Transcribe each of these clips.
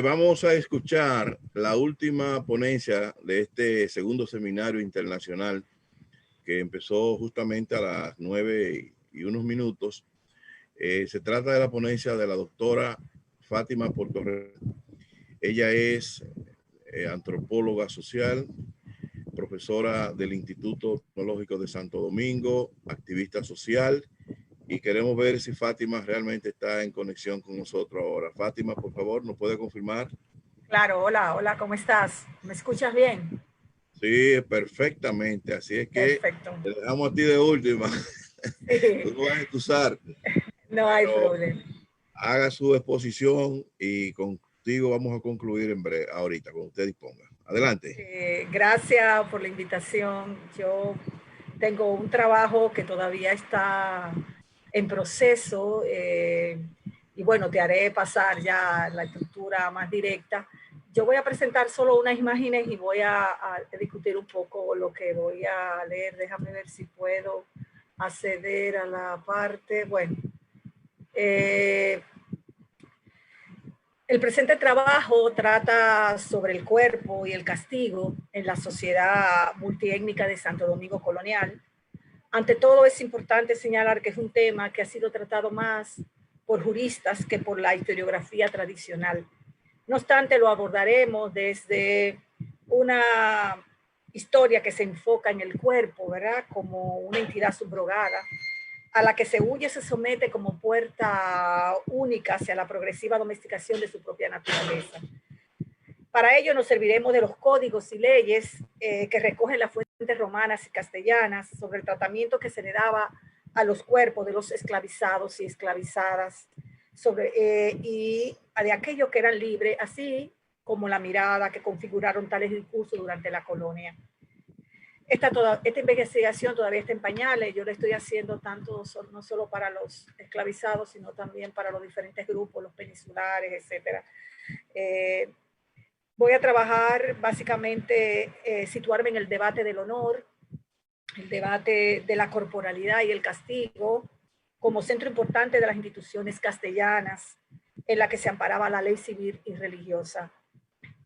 Vamos a escuchar la última ponencia de este segundo seminario internacional que empezó justamente a las 9:01. Se trata de la ponencia de la doctora Fátima Portorre. Ella es antropóloga social, profesora del Instituto Tecnológico de Santo Domingo, activista social, y queremos ver si Fátima realmente está en conexión con nosotros ahora. Fátima, por favor, ¿nos puede confirmar? Claro, hola, ¿cómo estás? ¿Me escuchas bien? Sí, perfectamente. Así es que Perfecto. te dejamos a ti de última. Tú Sí, no vas a excusar, no hay pero problema. haga su exposición y contigo vamos a concluir en breve, ahorita, cuando usted disponga. Adelante. Gracias por la invitación. Yo tengo un trabajo que todavía está en proceso y bueno, te haré pasar ya la estructura más directa. Yo voy a presentar solo unas imágenes y voy a discutir un poco lo que voy a leer. Déjame ver si puedo acceder a la parte. Bueno, eh, el presente trabajo trata sobre el cuerpo y el castigo en la sociedad multiétnica de Santo Domingo Colonial. Ante todo, es importante señalar que es un tema que ha sido tratado más por juristas que por la historiografía tradicional. No obstante, lo abordaremos desde una historia que se enfoca en el cuerpo, ¿verdad? Como una entidad subrogada, a la que se huye se somete como puerta única hacia la progresiva domesticación de su propia naturaleza. Para ello nos serviremos de los códigos y leyes que recogen las fuentes romanas y castellanas sobre el tratamiento que se le daba a los cuerpos de los esclavizados y esclavizadas y de aquellos que eran libres, así como la mirada que configuraron tales discursos durante la colonia. Esta investigación todavía está en pañales. Yo la estoy haciendo tanto no solo para los esclavizados, sino también para los diferentes grupos, los peninsulares, etcétera. Voy a trabajar básicamente, situarme en el debate del honor, el debate de la corporalidad y el castigo, como centro importante de las instituciones castellanas en la que se amparaba la ley civil y religiosa.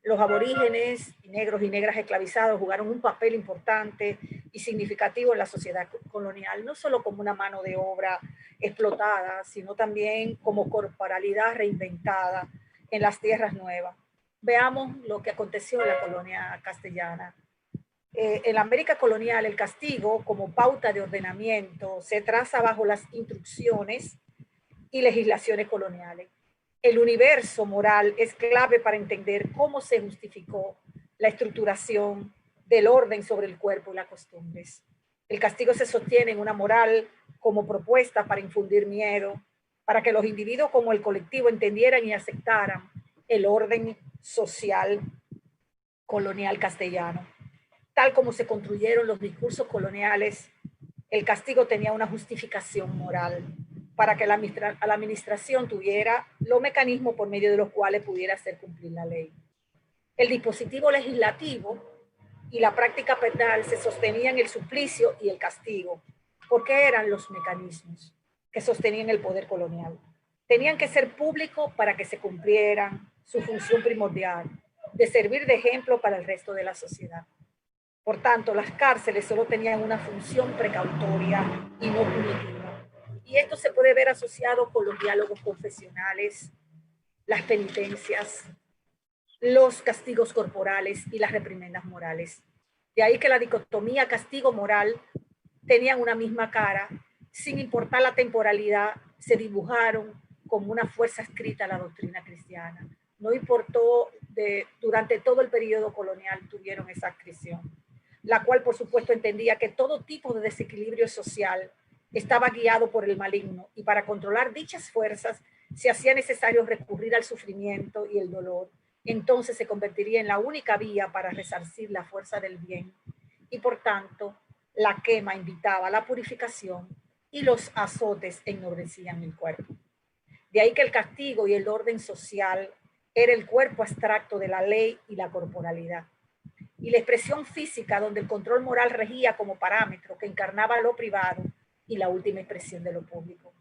Los aborígenes, negros y negras esclavizados, jugaron un papel importante y significativo en la sociedad colonial, no solo como una mano de obra explotada, sino también como corporalidad reinventada en las tierras nuevas. Veamos lo que aconteció en la colonia castellana. En la América colonial, el castigo como pauta de ordenamiento se traza bajo las instrucciones y legislaciones coloniales. El universo moral es clave para entender cómo se justificó la estructuración del orden sobre el cuerpo y las costumbres. El castigo se sostiene en una moral como propuesta para infundir miedo, para que los individuos como el colectivo entendieran y aceptaran el orden social colonial castellano. Tal como se construyeron los discursos coloniales, el castigo tenía una justificación moral para que la administración tuviera los mecanismos por medio de los cuales pudiera hacer cumplir la ley. El dispositivo legislativo y la práctica penal se sostenían el suplicio y el castigo, porque eran los mecanismos que sostenían el poder colonial. Tenían que ser públicos para que se cumplieran su función primordial, de servir de ejemplo para el resto de la sociedad. Por tanto, las cárceles solo tenían una función precautoria y no punitiva. Y esto se puede ver asociado con los diálogos confesionales, las penitencias, los castigos corporales y las reprimendas morales. De ahí que la dicotomía castigo-moral tenían una misma cara, sin importar la temporalidad, se dibujaron como una fuerza escrita a la doctrina cristiana. No importó, durante todo el periodo colonial tuvieron esa adscripción, la cual por supuesto entendía que todo tipo de desequilibrio social estaba guiado por el maligno y para controlar dichas fuerzas se hacía necesario recurrir al sufrimiento y el dolor. Entonces se convertiría en la única vía para resarcir la fuerza del bien y por tanto la quema invitaba a la purificación y los azotes ennoblecían el cuerpo. De ahí que el castigo y el orden social era el cuerpo abstracto de la ley y la corporalidad. Y la expresión física donde el control moral regía como parámetro que encarnaba lo privado y la última expresión de lo público.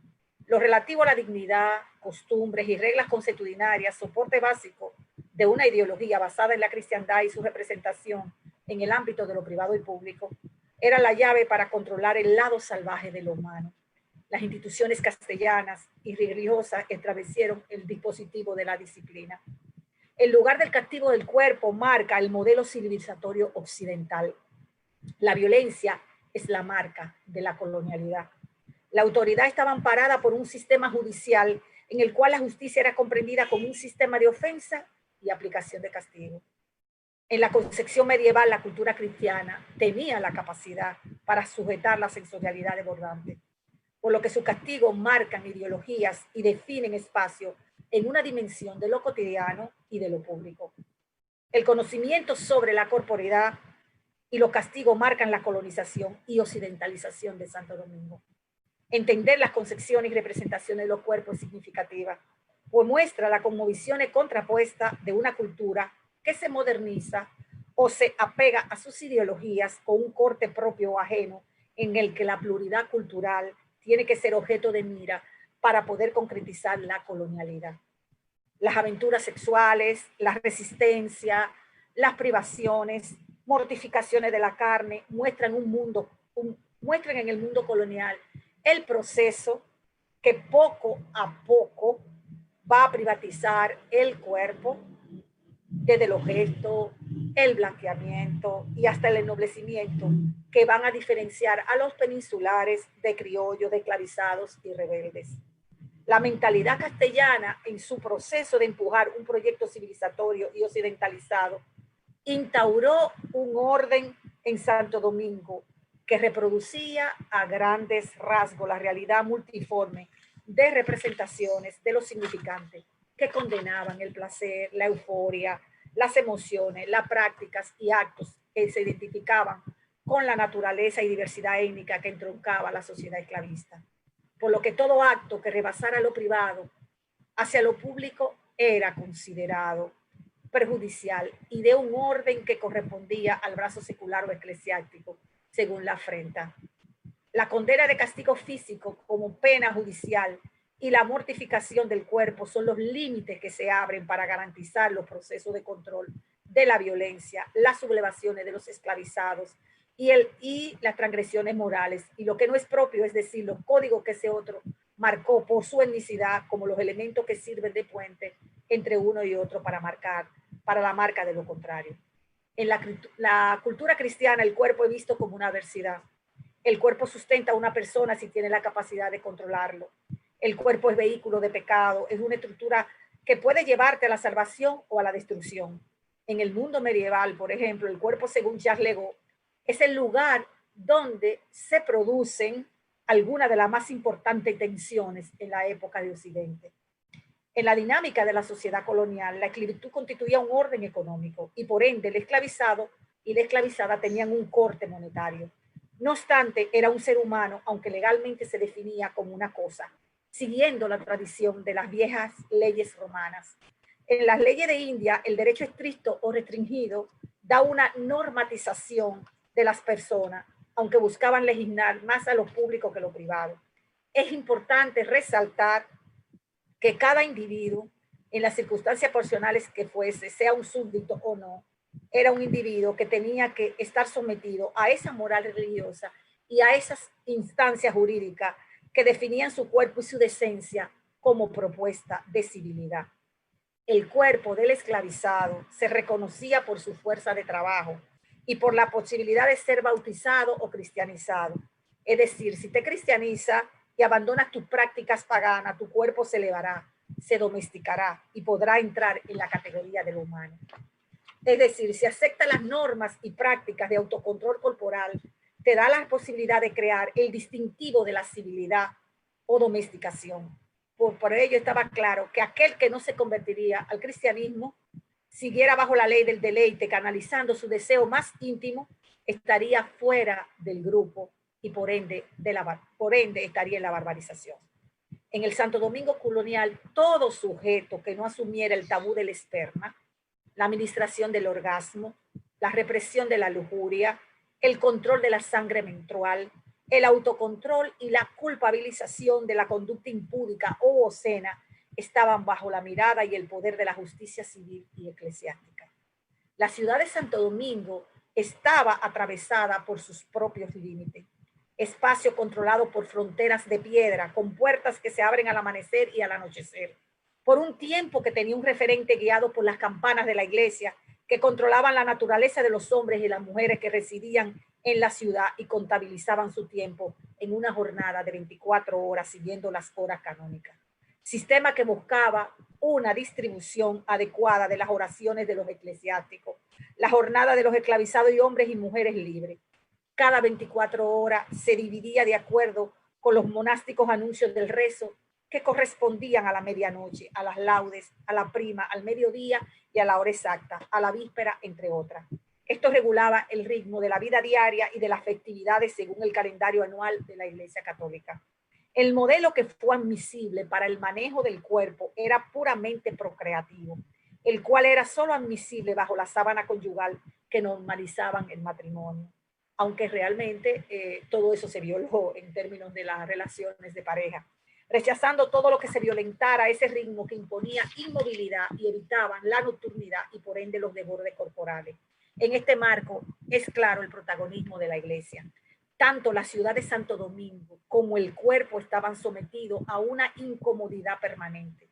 Lo relativo a la dignidad, costumbres y reglas consuetudinarias, soporte básico de una ideología basada en la cristiandad y su representación en el ámbito de lo privado y público, era la llave para controlar el lado salvaje de lo humano. Las instituciones castellanas y religiosas establecieron el dispositivo de la disciplina. El lugar del castigo del cuerpo marca el modelo civilizatorio occidental. La violencia es la marca de la colonialidad. La autoridad estaba amparada por un sistema judicial en el cual la justicia era comprendida como un sistema de ofensa y aplicación de castigo. En la concepción medieval, la cultura cristiana tenía la capacidad para sujetar la sensorialidad desbordante, por lo que sus castigos marcan ideologías y definen espacio en una dimensión de lo cotidiano y de lo público. El conocimiento sobre la corporeidad y los castigos marcan la colonización y occidentalización de Santo Domingo. Entender las concepciones y representaciones de los cuerpos es significativa, pues muestra la cosmovisión contrapuesta de una cultura que se moderniza o se apega a sus ideologías con un corte propio o ajeno, en el que la pluralidad cultural tiene que ser objeto de mira para poder concretizar la colonialidad. Las aventuras sexuales, la resistencia, las privaciones, mortificaciones de la carne muestran muestran en el mundo colonial el proceso que poco a poco va a privatizar el cuerpo, desde el objeto, el blanqueamiento y hasta el ennoblecimiento, que van a diferenciar a los peninsulares de criollos, de esclavizados y rebeldes. La mentalidad castellana, en su proceso de empujar un proyecto civilizatorio y occidentalizado, instauró un orden en Santo Domingo que reproducía a grandes rasgos la realidad multiforme de representaciones de los significantes que condenaban el placer, la euforia, las emociones, las prácticas y actos que se identificaban con la naturaleza y diversidad étnica que entroncaba la sociedad esclavista. Por lo que todo acto que rebasara lo privado hacia lo público era considerado perjudicial y de un orden que correspondía al brazo secular o eclesiástico, según la afrenta. La condena de castigo físico como pena judicial y la mortificación del cuerpo son los límites que se abren para garantizar los procesos de control de la violencia, las sublevaciones de los esclavizados y las transgresiones morales, y lo que no es propio, es decir, los códigos que ese otro marcó por su etnicidad como los elementos que sirven de puente entre uno y otro para la marca de lo contrario. En la cultura cristiana, el cuerpo es visto como una adversidad. El cuerpo sustenta a una persona si tiene la capacidad de controlarlo. El cuerpo es vehículo de pecado, es una estructura que puede llevarte a la salvación o a la destrucción. En el mundo medieval, por ejemplo, el cuerpo, según Jacques Legault, es el lugar donde se producen algunas de las más importantes tensiones en la época de Occidente. En la dinámica de la sociedad colonial, la esclavitud constituía un orden económico y por ende el esclavizado y la esclavizada tenían un corte monetario. No obstante, era un ser humano, aunque legalmente se definía como una cosa, siguiendo la tradición de las viejas leyes romanas. En las leyes de India, el derecho estricto o restringido da una normatización de las personas, aunque buscaban legislar más a lo público que lo privado. Es importante resaltar que cada individuo, en las circunstancias personales que fuese, sea un súbdito o no, era un individuo que tenía que estar sometido a esa moral religiosa y a esas instancias jurídicas que definían su cuerpo y su decencia como propuesta de civilidad. El cuerpo del esclavizado se reconocía por su fuerza de trabajo y por la posibilidad de ser bautizado o cristianizado. Es decir, si te cristianiza y abandonas tus prácticas paganas, tu cuerpo se elevará, se domesticará y podrá entrar en la categoría de lo humano. Es decir, si acepta las normas y prácticas de autocontrol corporal, te da la posibilidad de crear el distintivo de la civilidad o domesticación. Por ello estaba claro que aquel que no se convertiría al cristianismo, siguiera bajo la ley del deleite, canalizando su deseo más íntimo, estaría fuera del grupo y por ende estaría en la barbarización. En el Santo Domingo colonial, todo sujeto que no asumiera el tabú del esperma, la administración del orgasmo, la represión de la lujuria, el control de la sangre menstrual, el autocontrol y la culpabilización de la conducta impúdica o obscena estaban bajo la mirada y el poder de la justicia civil y eclesiástica. La ciudad de Santo Domingo estaba atravesada por sus propios límites, espacio controlado por fronteras de piedra, con puertas que se abren al amanecer y al anochecer. Por un tiempo que tenía un referente guiado por las campanas de la iglesia, que controlaban la naturaleza de los hombres y las mujeres que residían en la ciudad y contabilizaban su tiempo en una jornada de 24 horas siguiendo las horas canónicas. Sistema que buscaba una distribución adecuada de las oraciones de los eclesiásticos, la jornada de los esclavizados y hombres y mujeres libres. Cada 24 horas se dividía de acuerdo con los monásticos anuncios del rezo que correspondían a la medianoche, a las laudes, a la prima, al mediodía y a la hora exacta, a la víspera, entre otras. Esto regulaba el ritmo de la vida diaria y de las festividades según el calendario anual de la Iglesia Católica. El modelo que fue admisible para el manejo del cuerpo era puramente procreativo, el cual era solo admisible bajo la sábana conyugal que normalizaban el matrimonio, aunque realmente todo eso se violó en términos de las relaciones de pareja, rechazando todo lo que se violentara ese ritmo que imponía inmovilidad y evitaban la nocturnidad y por ende los desbordes corporales. En este marco es claro el protagonismo de la Iglesia. Tanto la ciudad de Santo Domingo como el cuerpo estaban sometidos a una incomodidad permanente.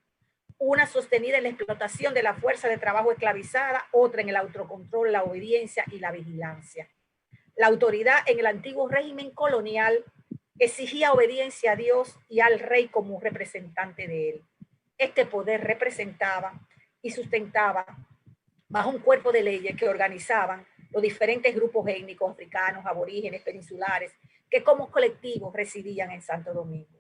Una sostenida en la explotación de la fuerza de trabajo esclavizada, otra en el autocontrol, la obediencia y la vigilancia. La autoridad en el antiguo régimen colonial exigía obediencia a Dios y al rey como representante de él. Este poder representaba y sustentaba bajo un cuerpo de leyes que organizaban los diferentes grupos étnicos africanos, aborígenes, peninsulares, que como colectivos residían en Santo Domingo.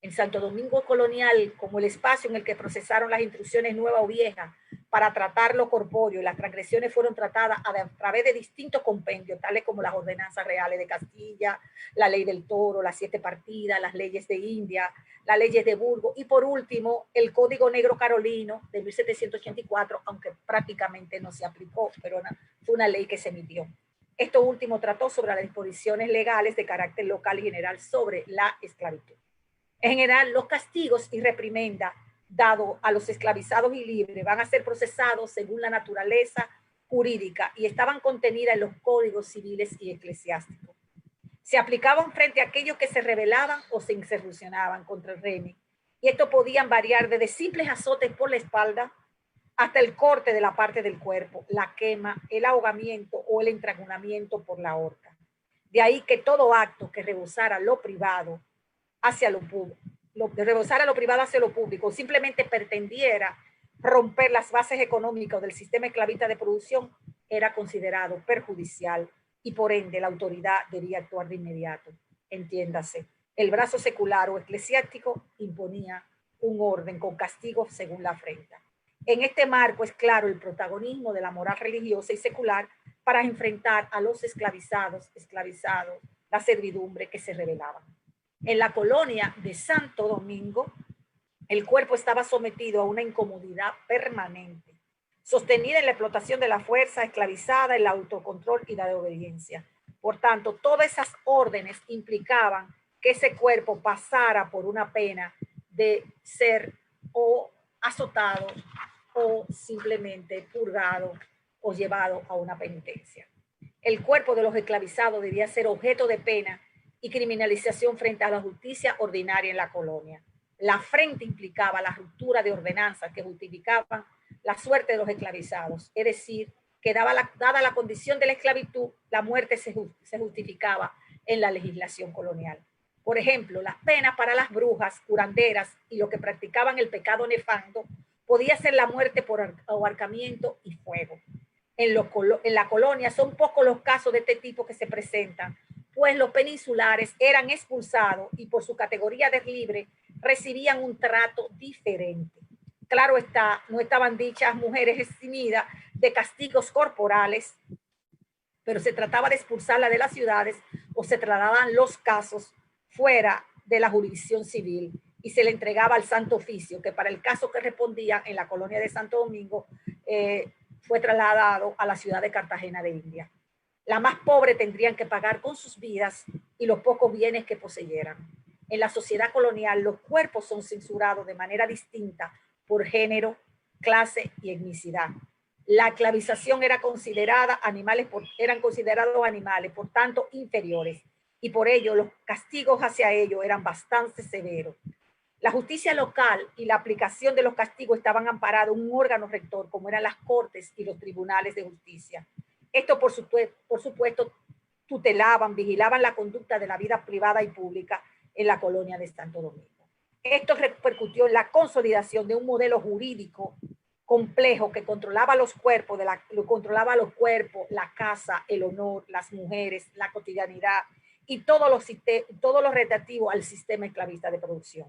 En Santo Domingo colonial, como el espacio en el que procesaron las instrucciones nuevas o viejas para tratar lo corpóreo, y las transgresiones fueron tratadas a través de distintos compendios, tales como las ordenanzas reales de Castilla, la ley del toro, las 7 partidas, las leyes de India, las leyes de Burgos y por último el Código Negro Carolino de 1784, aunque prácticamente no se aplicó, pero fue una ley que se emitió. Esto último trató sobre las disposiciones legales de carácter local y general sobre la esclavitud. En general, los castigos y reprimenda dados a los esclavizados y libres van a ser procesados según la naturaleza jurídica y estaban contenidas en los códigos civiles y eclesiásticos. Se aplicaban frente a aquellos que se rebelaban o se insurreccionaban contra el régimen. Y esto podían variar desde simples azotes por la espalda hasta el corte de la parte del cuerpo, la quema, el ahogamiento o el estrangulamiento por la horca. De ahí que todo acto que rebosara lo privado hacia lo público, rebosara lo privado hacia lo público, simplemente pretendiera romper las bases económicas del sistema esclavista de producción, era considerado perjudicial y por ende la autoridad debía actuar de inmediato. Entiéndase, el brazo secular o eclesiástico imponía un orden con castigos según la afrenta. En este marco es claro el protagonismo de la moral religiosa y secular para enfrentar a los esclavizados, la servidumbre que se rebelaban. En la colonia de Santo Domingo, el cuerpo estaba sometido a una incomodidad permanente, sostenida en la explotación de la fuerza, esclavizada, el autocontrol y la obediencia. Por tanto, todas esas órdenes implicaban que ese cuerpo pasara por una pena de ser o azotado o simplemente purgado o llevado a una penitencia. El cuerpo de los esclavizados debía ser objeto de pena y criminalización frente a la justicia ordinaria en la colonia. La afrenta implicaba la ruptura de ordenanzas que justificaban la suerte de los esclavizados, es decir, que dada la condición de la esclavitud, la muerte se justificaba en la legislación colonial. Por ejemplo, las penas para las brujas, curanderas y los que practicaban el pecado nefando podía ser la muerte por ahorcamiento y fuego. En la colonia son pocos los casos de este tipo que se presentan, pues los peninsulares eran expulsados y por su categoría de libre recibían un trato diferente. Claro está, no estaban dichas mujeres eximidas de castigos corporales, pero se trataba de expulsarla de las ciudades o se trasladaban los casos fuera de la jurisdicción civil y se le entregaba al Santo Oficio, que para el caso que respondía en la colonia de Santo Domingo fue trasladado a la ciudad de Cartagena de India. La más pobre tendrían que pagar con sus vidas y los pocos bienes que poseyeran. En la sociedad colonial, los cuerpos son censurados de manera distinta por género, clase y etnicidad. La esclavización eran considerados animales, por tanto, inferiores, y por ello los castigos hacia ellos eran bastante severos. La justicia local y la aplicación de los castigos estaban amparados en un órgano rector, como eran las cortes y los tribunales de justicia. Esto, por supuesto, tutelaban, vigilaban la conducta de la vida privada y pública en la colonia de Santo Domingo. Esto repercutió en la consolidación de un modelo jurídico complejo que controlaba los cuerpos, la casa, el honor, las mujeres, la cotidianidad y todo lo relativo al sistema esclavista de producción.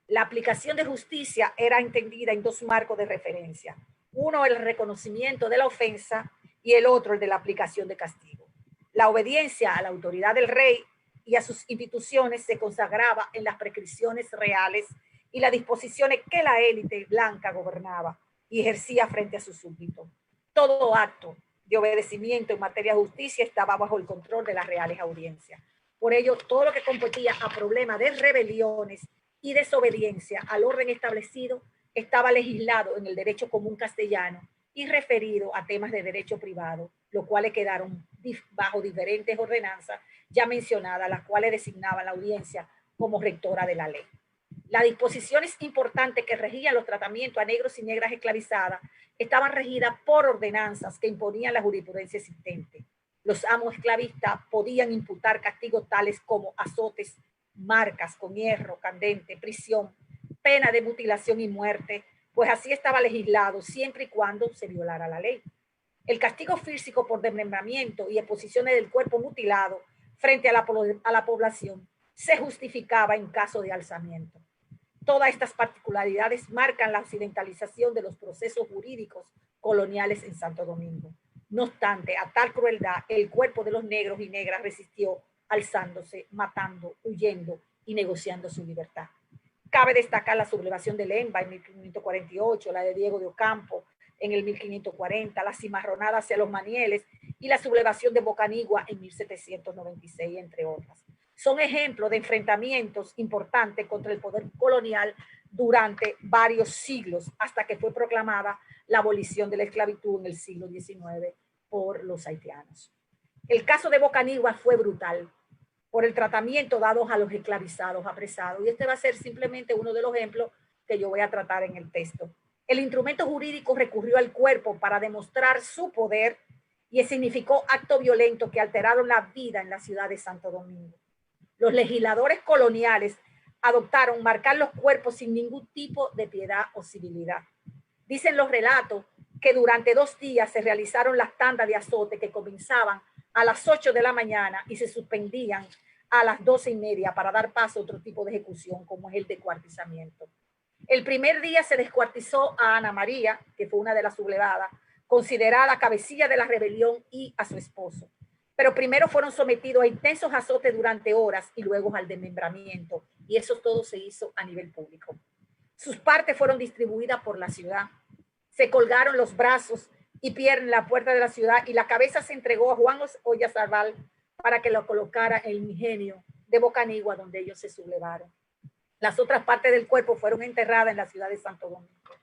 La aplicación de justicia era entendida en dos marcos de referencia. Uno, el reconocimiento de la ofensa, y el otro, el de la aplicación de castigo. La obediencia a la autoridad del rey y a sus instituciones se consagraba en las prescripciones reales y las disposiciones que la élite blanca gobernaba y ejercía frente a sus súbditos. Todo acto de obedecimiento en materia de justicia estaba bajo el control de las reales audiencias. Por ello, todo lo que competía a problemas de rebeliones y desobediencia al orden establecido estaba legislado en el derecho común castellano y referido a temas de derecho privado, los cuales quedaron bajo diferentes ordenanzas ya mencionadas, las cuales designaban la audiencia como rectora de la ley. Las disposiciones importantes que regían los tratamientos a negros y negras esclavizadas estaban regidas por ordenanzas que imponían la jurisprudencia existente. Los amos esclavistas podían imputar castigos tales como azotes, marcas con hierro candente, prisión, pena de mutilación y muerte, pues así estaba legislado siempre y cuando se violara la ley. El castigo físico por desmembramiento y exposiciones del cuerpo mutilado frente a la población se justificaba en caso de alzamiento. Todas estas particularidades marcan la occidentalización de los procesos jurídicos coloniales en Santo Domingo. No obstante, a tal crueldad, el cuerpo de los negros y negras resistió, alzándose, matando, huyendo y negociando su libertad. Cabe destacar la sublevación de Lemba en 1548, la de Diego de Ocampo en el 1540, la cimarronada hacia los Manieles y la sublevación de Bocanigua en 1796, entre otras. Son ejemplos de enfrentamientos importantes contra el poder colonial durante varios siglos, hasta que fue proclamada la abolición de la esclavitud en el siglo XIX por los haitianos. El caso de Bocanigua fue brutal por el tratamiento dado a los esclavizados, apresados, y este va a ser simplemente uno de los ejemplos que yo voy a tratar en el texto. El instrumento jurídico recurrió al cuerpo para demostrar su poder y significó actos violentos que alteraron la vida en la ciudad de Santo Domingo. Los legisladores coloniales adoptaron marcar los cuerpos sin ningún tipo de piedad o civilidad. Dicen los relatos que durante 2 días se realizaron las tandas de azote que comenzaban a las 8 de la mañana y se suspendían a las 12:30 para dar paso a otro tipo de ejecución, como es el descuartizamiento. El primer día se descuartizó a Ana María, que fue una de las sublevadas, considerada cabecilla de la rebelión, y a su esposo. Pero primero fueron sometidos a intensos azotes durante horas y luego al desmembramiento, y eso todo se hizo a nivel público. Sus partes fueron distribuidas por la ciudad. Se colgaron los brazos y piernas en la puerta de la ciudad y la cabeza se entregó a Juan Oyarzábal para que lo colocara en el ingenio de Bocanigua, donde ellos se sublevaron. Las otras partes del cuerpo fueron enterradas en la ciudad de Santo Domingo.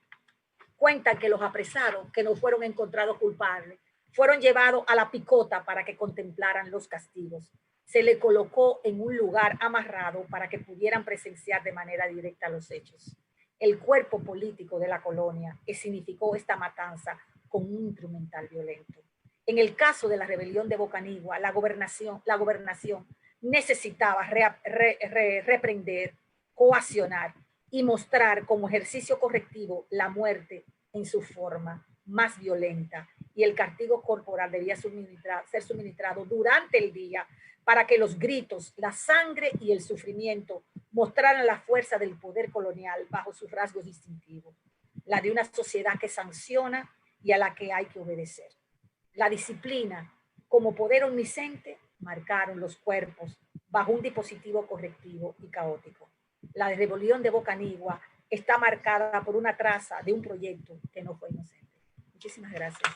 Cuentan que los apresados, que no fueron encontrados culpables, fueron llevados a la picota para que contemplaran los castigos. Se le colocó en un lugar amarrado para que pudieran presenciar de manera directa los hechos. El cuerpo político de la colonia significó esta matanza con un instrumental violento. En el caso de la rebelión de Bocanigua, la gobernación necesitaba reprender, coaccionar y mostrar como ejercicio correctivo la muerte en su forma más violenta, y el castigo corporal debía ser suministrado durante el día para que los gritos, la sangre y el sufrimiento mostraran la fuerza del poder colonial bajo sus rasgos distintivos, la de una sociedad que sanciona y a la que hay que obedecer. La disciplina como poder omnisciente marcaron los cuerpos bajo un dispositivo correctivo y caótico. La rebelión de Bocanigua está marcada por una traza de un proyecto que no fue inocente. Muchísimas gracias.